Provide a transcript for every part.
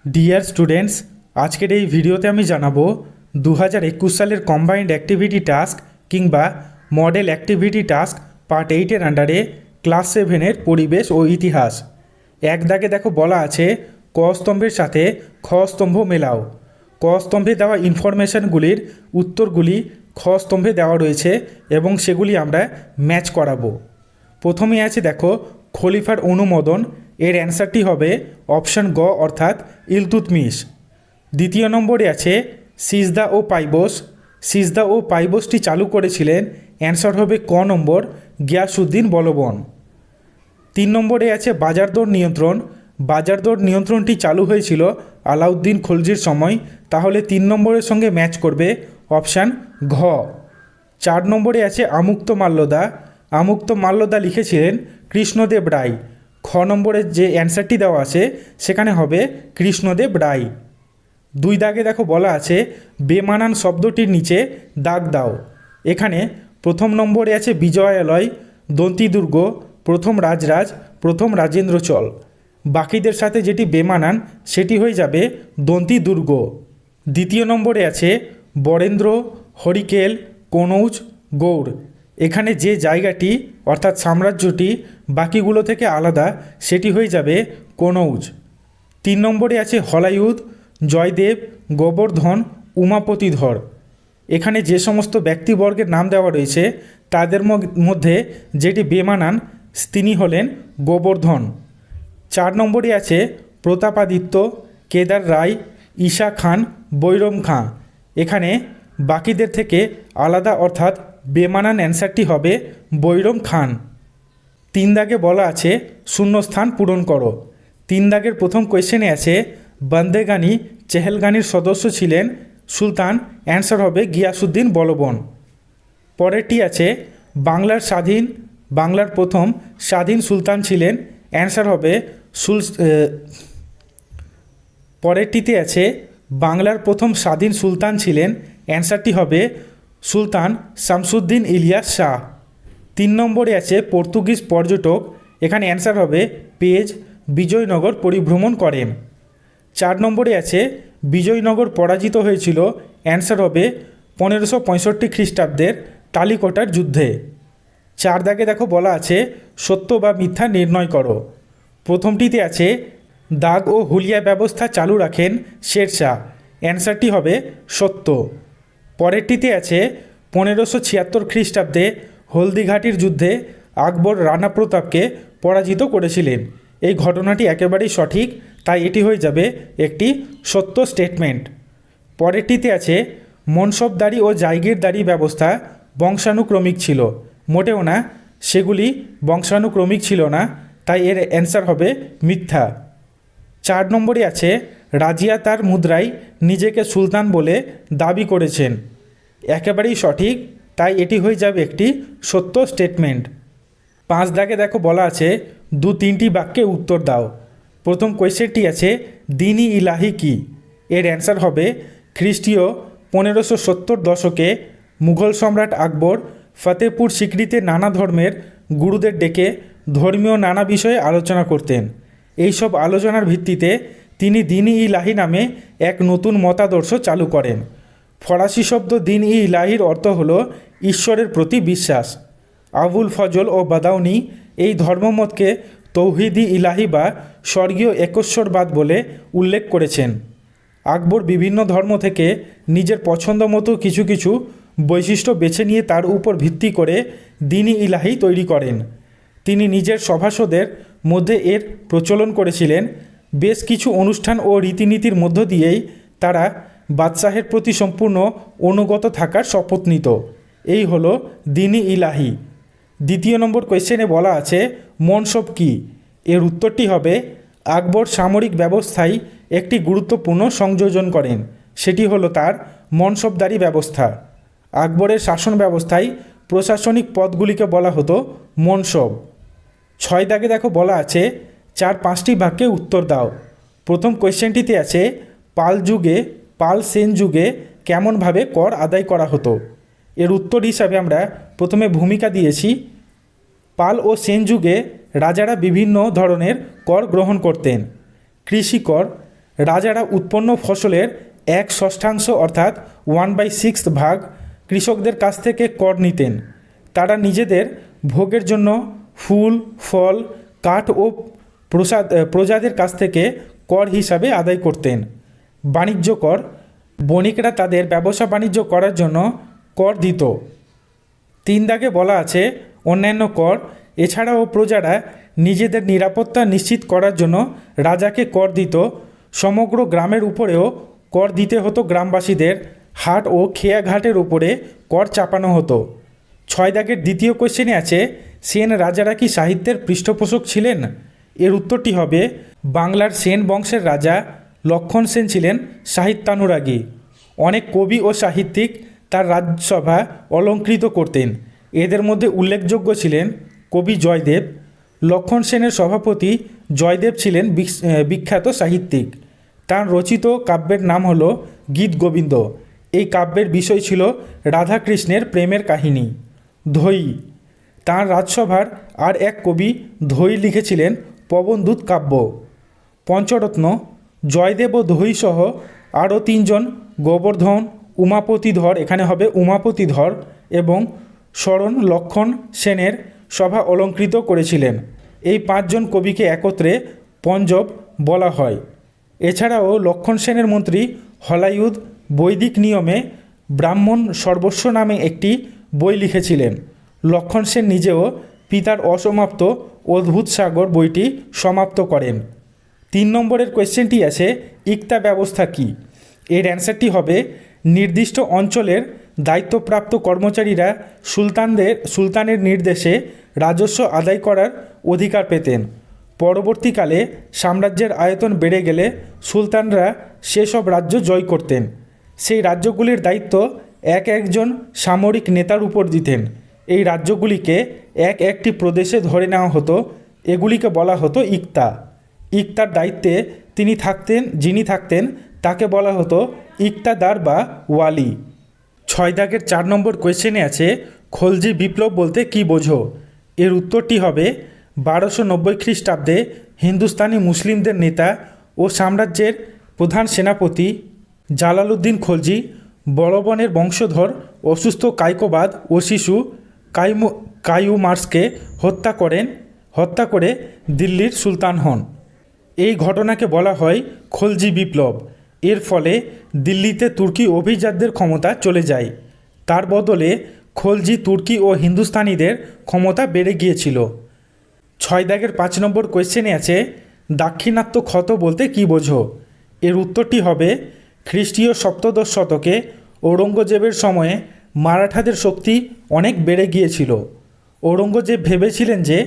Dear students, आजकेर এই ভিডিওতে আমি জানাবো 2021 সালের কম্বাইন্ড অ্যাক্টিভিটি টাস্ক কিংবা মডেল অ্যাক্টিভিটি টাস্ক পার্ট 8 এর আন্ডারে ক্লাস 7 এর পরিবেশ ও ইতিহাস। এক দাগে দেখো বলা আছে ক স্তম্ভের সাথে খ স্তম্ভ মেলাও। ক স্তম্ভে দেওয়া ইনফরমেশনগুলির উত্তরগুলি খ স্তম্ভে দেওয়া রয়েছে এবং সেগুলি আমরা ম্যাচ করাবো। প্রথমেই আছে দেখো খলিফার অনুমোদন, এর অ্যান্সারটি হবে অপশান গ অর্থাৎ ইলতুৎমিশ। দ্বিতীয় নম্বরে আছে সিজদা ও পাইবস। সিজদা ও পাইবসটি চালু করেছিলেন, অ্যান্সার হবে ক নম্বর গিয়াসউদ্দিন বলবন। 3 নম্বরে আছে বাজার দর নিয়ন্ত্রণ। বাজার দর নিয়ন্ত্রণটি চালু হয়েছিল আলাউদ্দিন খলজির সময়, তাহলে 3 নম্বরের সঙ্গে ম্যাচ করবে অপশান ঘ। 4 নম্বরে আছে আমুক্ত মাল্যদা। আমুক্ত মাল্যদা লিখেছিলেন কৃষ্ণদেব রায়। খ নম্বরের যে অ্যান্সারটি দেওয়া আছে সেখানে হবে কৃষ্ণদেব রায়। 2 দাগে দেখো বলা আছে বেমানান শব্দটির নিচে দাগ দাও। এখানে প্রথম নম্বরে আছে বিজয়ালয়, দন্তিদুর্গ, প্রথম রাজরাজ, প্রথম রাজেন্দ্র চল। বাকিদের সাথে যেটি বেমানান সেটি হয়ে যাবে দন্তিদুর্গ। দ্বিতীয় নম্বরে আছে বরেন্দ্র, হরিকেল, কনৌজ, গৌড়। এখানে যে জায়গাটি অর্থাৎ সাম্রাজ্যটি বাকিগুলো থেকে আলাদা সেটি হয়ে যাবে কনৌজ। 3 নম্বরে আছে হলায়ুদ, জয়দেব, গোবর্ধন, উমাপতিধর। এখানে যে সমস্ত ব্যক্তিবর্গের নাম দেওয়া রয়েছে তাদের মধ্যে যেটি বেমানান তিনি হলেন গোবর্ধন। 4 নম্বরে আছে প্রতাপাদিত্য, কেদার রায়, ঈশা খান, বৈরম খাঁ। এখানে বাকিদের থেকে আলাদা অর্থাৎ বেমানান অ্যান্সারটি হবে বৈরম খান। 3 দাগে বলা আছে শূন্যস্থান পূরণ করো। 3 দাগের প্রথম কোয়েশ্চেনে আছে বন্দেগানি চেহেলগানির সদস্য ছিলেন সুলতান, অ্যান্সার হবে গিয়াসউদ্দিন বলবন। পরেরটি আছে বাংলার প্রথম স্বাধীন সুলতান ছিলেন, অ্যান্সার হবে পরেরটিতে আছে বাংলার প্রথম স্বাধীন সুলতান ছিলেন, অ্যান্সারটি হবে সুলতান শামসুদ্দিন ইলিয়াস শাহ। 3 নম্বরে আছে পর্তুগিজ পর্যটক, এখানে অ্যান্সার হবে পেজ বিজয়নগর পরিভ্রমণ করেন। 4 নম্বরে আছে বিজয়নগর পরাজিত হয়েছিল, অ্যান্সার হবে 1565 খ্রিস্টাব্দের তালিকোটার যুদ্ধে। 4 দাগে দেখো বলা আছে সত্য বা মিথ্যা নির্ণয় করো। প্রথমটিতে আছে দাগ ও হুলিয়া ব্যবস্থা চালু রাখেন শেরশাহ, অ্যান্সারটি হবে সত্য। পরেরটিতে আছে 1576 খ্রিস্টাব্দে হলদিঘাটির যুদ্ধে আকবর রানা প্রতাপকে পরাজিত করেছিলেন। এই ঘটনাটি একেবারেই সঠিক, তাই এটি হয়ে যাবে একটি সত্য স্টেটমেন্ট। পরেরটিতে আছে মনসবদারি ও জায়গিরদারি ব্যবস্থা বংশানুক্রমিক ছিল, মোটেও না, সেগুলি বংশানুক্রমিক ছিল না, তাই এর অ্যান্সার হবে মিথ্যা। 4 নম্বরে আছে রাজিয়া তার মুদ্রায় নিজেকে সুলতান বলে দাবি করেছেন, একেবারেই সঠিক, তাই এটি হয়ে যাবে একটি সত্য স্টেটমেন্ট। 5 দাগে দেখো বলা আছে 2-3টি বাক্যে উত্তর দাও। প্রথম কোয়েশ্চেনটি আছে দিন-ই ইলাহি কি, এর অ্যান্সার হবে খ্রিস্টীয় 1570 দশকে মুঘল সম্রাট আকবর ফতেপুর সিক্রিতে নানা ধর্মের গুরুদের ডেকে ধর্মীয় নানা বিষয়ে আলোচনা করতেন। এইসব আলোচনার ভিত্তিতে তিনি দিন-ই ইলাহি নামে এক নতুন মতাদর্শ চালু করেন। ফরাসি শব্দ দিন-ই ইলাহির অর্থ হল ঈশ্বরের প্রতি বিশ্বাস। আবুল ফজল ও বাদাউনি এই ধর্মমতকে তৌহিদ-ই ইলাহি বা স্বর্গীয় একশ্বরবাদ বলে উল্লেখ করেছেন। আকবর বিভিন্ন ধর্ম থেকে নিজের পছন্দ মতো কিছু কিছু বৈশিষ্ট্য বেছে নিয়ে তার উপর ভিত্তি করে দিন-ই ইলাহি তৈরি করেন। তিনি নিজের সভাসদের মধ্যে এর প্রচলন করেছিলেন। বেশ কিছু অনুষ্ঠান ও রীতিনীতির মধ্য দিয়েই তারা বাদশাহের প্রতি সম্পূর্ণ অনুগত থাকার শপথ নিত। এই হলো দিন-ই ইলাহি। দ্বিতীয় নম্বর কোয়েশ্চেনে বলা আছে মনসব কি, এর উত্তরটি হবে আকবর সামরিক ব্যবস্থায় একটি গুরুত্বপূর্ণ সংযোজন করেন, সেটি হলো তার মনসবদারি ব্যবস্থা। আকবরের শাসন ব্যবস্থায় প্রশাসনিক পদগুলিকে বলা হতো মনসব। 6 দাগে দেখো বলা আছে 4-5টি বাক্যে উত্তর দাও। প্রথম কোয়েশ্চেনটিতে আছে পাল সেন যুগে কেমনভাবে কর আদায় করা হতো। এর উত্তর হিসাবে আমরা প্রথমে ভূমিকা দিয়েছি। পাল ও সেন যুগে রাজারা বিভিন্ন ধরনের কর গ্রহণ করতেন। কৃষি কর, রাজারা উৎপন্ন ফসলের 1/6 অর্থাৎ 1/6 ভাগ কৃষকদের কাছ থেকে কর নিতেন। তারা নিজেদের ভোগের জন্য ফুল, ফল, কাঠ ও প্রজাদের কাছ থেকে কর হিসাবে আদায় করতেন। বাণিজ্য কর, বণিকরা তাদের ব্যবসা বাণিজ্য করার জন্য কর দিত। 3 দাগে বলা আছে অন্যান্য কর। এছাড়াও প্রজারা নিজেদের নিরাপত্তা নিশ্চিত করার জন্য রাজাকে কর দিত। সমগ্র গ্রামের উপরেও কর দিতে হতো। গ্রামবাসীদের হাট ও খেয়াঘাটের উপরে কর চাপানো হতো। 6 দাগের দ্বিতীয় কোশ্চেনে আছে সেন রাজারা কি সাহিত্যের পৃষ্ঠপোষক ছিলেন? এর উত্তরটি হবে বাংলার সেন বংশের রাজা লক্ষণ সেন ছিলেন সাহিত্যানুরাগী। অনেক কবি ও সাহিত্যিক তার রাজসভা অলঙ্কৃত করতেন। এদের মধ্যে উল্লেখযোগ্য ছিলেন কবি জয়দেব। লক্ষণ সেনের সভাপতি জয়দেব ছিলেন বিখ্যাত সাহিত্যিক। তার রচিত কাব্যের নাম হল গীত গোবিন্দ। এই কাব্যের বিষয় ছিল রাধাকৃষ্ণের প্রেমের কাহিনী। ধৈ, তাঁর রাজসভার আর এক কবি ধৈ লিখেছিলেন পবনদূত কাব্য। পঞ্চরত্ন, জয়দেব ও ধৈ সহ আরও 3 জন গোবর্ধন, উমাপতিধর, এখানে হবে উমাপতিধর এবং শরণ লক্ষণ সেনের সভা অলঙ্কৃত করেছিলেন। এই 5 জন কবিকে একত্রে পঞ্জব বলা হয়। এছাড়াও লক্ষণ সেনের মন্ত্রী হলায়ুদ বৈদিক নিয়মে ব্রাহ্মণ সর্বস্ব নামে একটি বই লিখেছিলেন। লক্ষণ সেন নিজেও পিতার অসমাপ্ত অদ্ভুত সাগর বইটি সমাপ্ত করেন। 3 নম্বরের কোয়েশ্চেনটি আছে ইক্তা ব্যবস্থা কি? এর অ্যান্সারটি হবে নির্দিষ্ট অঞ্চলের দায়িত্বপ্রাপ্ত কর্মচারীরা সুলতানের নির্দেশে রাজস্ব আদায় করার অধিকার পেতেন। পরবর্তীকালে সাম্রাজ্যের আয়তন বেড়ে গেলে সুলতানরা সেসব রাজ্য জয় করতেন। সেই রাজ্যগুলির দায়িত্ব একজন সামরিক নেতার উপর দিতেন। এই রাজ্যগুলিকে একটি প্রদেশে ধরে নেওয়া হতো। এগুলিকে বলা হতো ইক্তা। ইক্তার দায়িত্বে যিনি থাকতেন তাকে বলা হতো ইক্তাদার বা ওয়ালি। 6 দাগের 4 নম্বর কোয়েশ্চেনে আছে খলজি বিপ্লব বলতে কী বোঝো? এর উত্তরটি হবে 1290 খ্রিস্টাব্দে হিন্দুস্তানি মুসলিমদের নেতা ও সাম্রাজ্যের প্রধান সেনাপতি জালালউদ্দিন খলজি বলবনের বংশধর অসুস্থ কায়কোবাদ ও শিশু কায়ুমার্সকে হত্যা করে দিল্লির সুলতান হন। এই ঘটনাকে বলা হয় খলজি বিপ্লব। এর ফলে দিল্লিতে তুর্কি অভিজাতদের ক্ষমতা চলে যায়। তার বদলে খলজি তুর্কি ও হিন্দুস্তানিদের ক্ষমতা বেড়ে গিয়েছিল। 6 দাগের 5 নম্বর কোয়েশ্চেনে আছে দাক্ষিণাত্য ক্ষত বলতে কী বোঝো? এর উত্তরটি হবে খ্রিস্টীয় 7দশ শতকে ঔরঙ্গজেবের সময়ে মারাঠাদের শক্তি অনেক বেড়ে গিয়েছিল। ঔরঙ্গজেব ভেবেছিলেন যে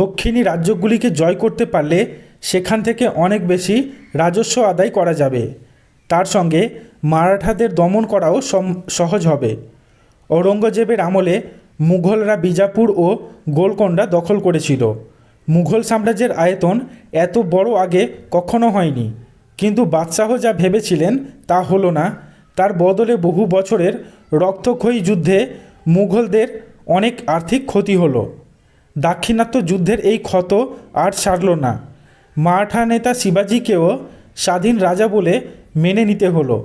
দক্ষিণী রাজ্যগুলিকে জয় করতে পারলে সেখান থেকে অনেক বেশি রাজস্ব আদায় করা যাবে। তার সঙ্গে মারাঠাদের দমন করাও সহজ হবে। ঔরঙ্গজেবের আমলে মুঘলরা বিজাপুর ও গোলকোন্ডা দখল করেছিল। মুঘল সাম্রাজ্যের আয়তন এত বড় আগে কখনো হয়নি, কিন্তু বাদশাহ যা ভেবেছিলেন তা হলো না। তার বদলে বহু বছরের রক্তক্ষয়ী যুদ্ধে মুঘলদের অনেক আর্থিক ক্ষতি হলো। দাক্ষিণাত্য যুদ্ধের এই ক্ষত আর সারল না। মারাঠা নেতা শিবাজিকেও স্বাধীন রাজা বলে মেনে নিতে হলো।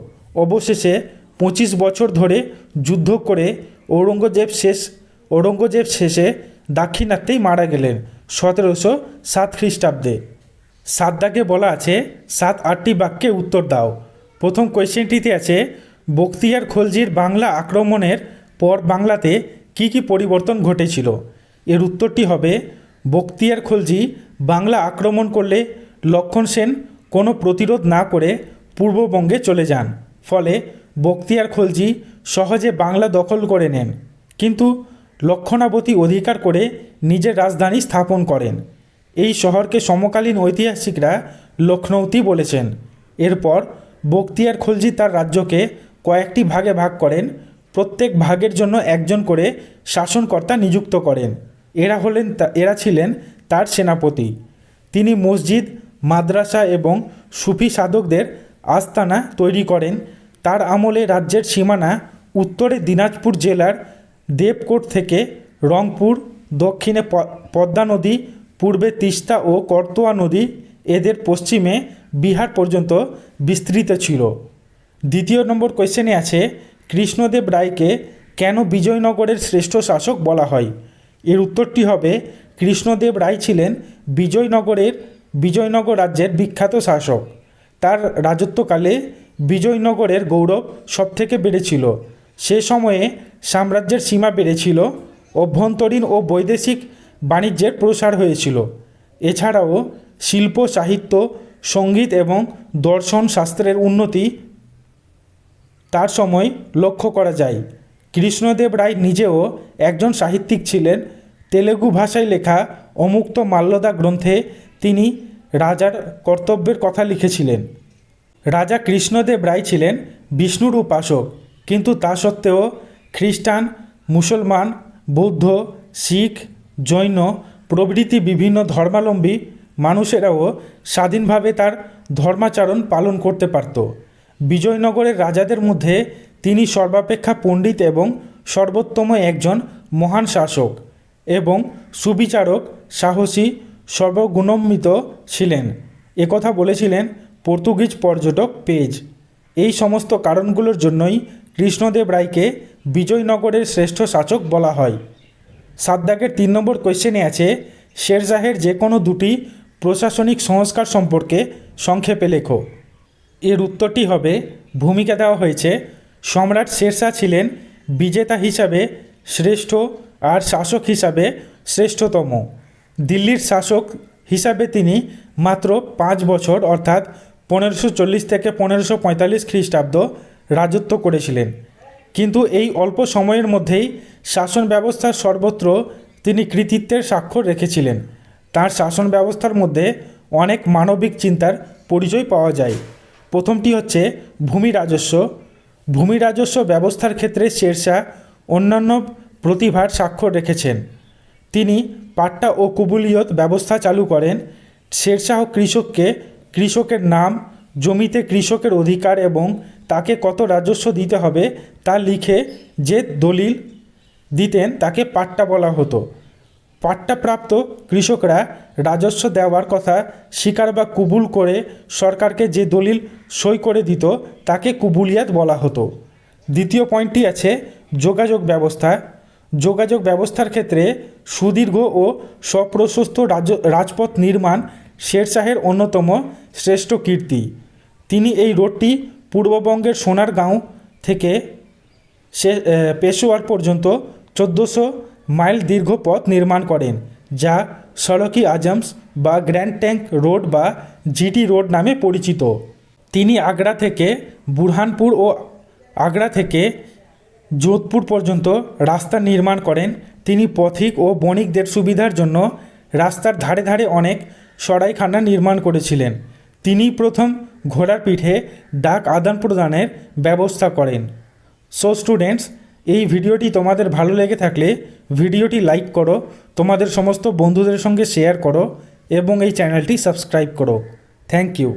অবশেষে 25 বছর ধরে যুদ্ধ করে ঔরঙ্গজেব শেষে দাক্ষিণাত্যেই মারা গেলেন 1707 খ্রিস্টাব্দে। 7 দাগে বলা আছে 7-8টি বাক্যে উত্তর দাও। প্রথম কোয়েশ্চেনটিতে আছে বখতিয়ার খলজির বাংলা আক্রমণের পর বাংলাতে কি কি পরিবর্তন ঘটেছিল? এর উত্তরটি হবে বখতিয়ার খলজি বাংলা আক্রমণ করলে লক্ষণ সেন কোনো প্রতিরোধ না করে পূর্ববঙ্গে চলে যান। ফলে বখতিয়ার খলজি সহজে বাংলা দখল করে নেন, কিন্তু লক্ষণাবতী অধিকার করে নিজের রাজধানী স্থাপন করেন। এই শহরকে সমকালীন ঐতিহাসিকরা লখনৌতি বলেছেন। এরপর বখতিয়ার খলজি তার রাজ্যকে কয়েকটি ভাগে ভাগ করেন। প্রত্যেক ভাগের জন্য একজন করে শাসনকর্তা নিযুক্ত করেন। এরা ছিলেন তার সেনাপতি। তিনি মসজিদ, মাদ্রাসা এবং সুফি সাধকদের আস্তানা তৈরি করেন। তার আমলে রাজ্যের সীমানা উত্তরে দিনাজপুর জেলার দেবকোট থেকে রংপুর, দক্ষিণে পদ্মা নদী, পূর্বে তিস্তা ও করতোয়া নদী, এদের পশ্চিমে বিহার পর্যন্ত বিস্তৃত ছিল। দ্বিতীয় নম্বর কোয়েশ্চেনে আছে কৃষ্ণদেব রায়কে কেন বিজয়নগরের শ্রেষ্ঠ শাসক বলা হয়? এর উত্তরটি হবে কৃষ্ণদেব রায় ছিলেন বিজয়নগর রাজ্যের বিখ্যাত শাসক। তার রাজত্বকালে বিজয়নগরের গৌরব সবথেকে বেড়েছিল। সে সময়ে সাম্রাজ্যের সীমা বেড়েছিল, অভ্যন্তরীণ ও বৈদেশিক বাণিজ্যের প্রসার হয়েছিল। এছাড়াও শিল্প, সাহিত্য, সঙ্গীত এবং দর্শন শাস্ত্রের উন্নতি তার সময় লক্ষ্য করা যায়। কৃষ্ণদেব রায় নিজেও একজন সাহিত্যিক ছিলেন। তেলুগু ভাষায় লেখা অমুক্ত মাল্যদা গ্রন্থে তিনি রাজার কর্তব্যের কথা লিখেছিলেন। রাজা কৃষ্ণদেব রায় ছিলেন বিষ্ণুর উপাসক, কিন্তু তা সত্ত্বেও খ্রিস্টান, মুসলমান, বৌদ্ধ, শিখ, জৈন প্রভৃতি বিভিন্ন ধর্মাবলম্বী মানুষেরাও স্বাধীনভাবে তার ধর্মাচরণ পালন করতে পারত। বিজয়নগরের রাজাদের মধ্যে তিনি সর্বাপেক্ষা পণ্ডিত এবং সর্বোত্তম একজন মহান শাসক এবং সুবিচারক, সাহসী, সর্বগুণান্বিত ছিলেন। একথা বলেছিলেন পর্তুগিজ পর্যটক পেজ। এই সমস্ত কারণগুলোর জন্যই কৃষ্ণদেব রায়কে বিজয়নগরের শ্রেষ্ঠ শাসক বলা হয়। 7 দাগের 3 নম্বর কোয়েশ্চেনে আছে শেরশাহের যে কোনো দুটি প্রশাসনিক সংস্কার সম্পর্কে সংক্ষেপে লেখো। এর উত্তরটি হবে ভূমিকা দেওয়া হয়েছে সম্রাট শেরশাহ ছিলেন বিজেতা হিসাবে শ্রেষ্ঠ আর শাসক হিসাবে শ্রেষ্ঠতম। দিল্লির শাসক হিসাবে তিনি মাত্র 5 বছর অর্থাৎ 1540 থেকে 1545 খ্রিস্টাব্দ রাজত্ব করেছিলেন, কিন্তু এই অল্প সময়ের মধ্যেই শাসন ব্যবস্থার সর্বত্র তিনি কৃতিত্বের স্বাক্ষর রেখেছিলেন। তার শাসন ব্যবস্থার মধ্যে অনেক মানবিক চিন্তার পরিচয় পাওয়া যায়। প্রথমটি হচ্ছে ভূমি রাজস্ব ব্যবস্থার ক্ষেত্রে শেরশাহ অন্যান্য প্রতিভার স্বাক্ষর রেখেছেন। তিনি পাট্টা ও কুবুলিয়ত ব্যবস্থা চালু করেন। শেরশাহ কৃষকের নাম, জমিতে কৃষকের অধিকার এবং তাকে কত রাজস্ব দিতে হবে তা লিখে যে দলিল দিতেন তাকে পাট্টা বলা হতো। পাট্টাপ্রাপ্ত কৃষকরা রাজস্ব দেওয়ার কথা স্বীকার বা কবুল করে সরকারকে যে দলিল সই করে দিত তাকে কুবুলিয়াত বলা হতো। দ্বিতীয় পয়েন্টটি আছে যোগাযোগ ব্যবস্থার ক্ষেত্রে সুদীর্ঘ ও সপ্রশস্ত রাজপথ নির্মাণ শেরশাহের অন্যতম শ্রেষ্ঠ কীর্তি। তিনি এই রোডটি পূর্ববঙ্গের সোনারগাঁও থেকে পেশোয়ার পর্যন্ত 1400 মাইল দীর্ঘ পথ নির্মাণ করেন, যা সড়ক-ই-আজমস বা গ্র্যান্ড ট্যাঙ্ক রোড বা জিটি রোড নামে পরিচিত। তিনি আগ্রা থেকে বুরহানপুর ও আগ্রা থেকে যোধপুর পর্যন্ত রাস্তা নির্মাণ করেন। তিনি পথিক ও বণিকদের সুবিধার জন্য রাস্তার ধারে ধারে অনেক সরাইখানা নির্মাণ করেছিলেন। তিনি প্রথম ঘোড়ার পিঠে ডাক আদান প্রদানের ব্যবস্থা করেন। সো স্টুডেন্টস, এই ভিডিওটি তোমাদের ভালো লেগে থাকলে ভিডিওটি লাইক করো, তোমাদের সমস্ত বন্ধুদের সঙ্গে শেয়ার করো এবং এই চ্যানেলটি সাবস্ক্রাইব করো। Thank you.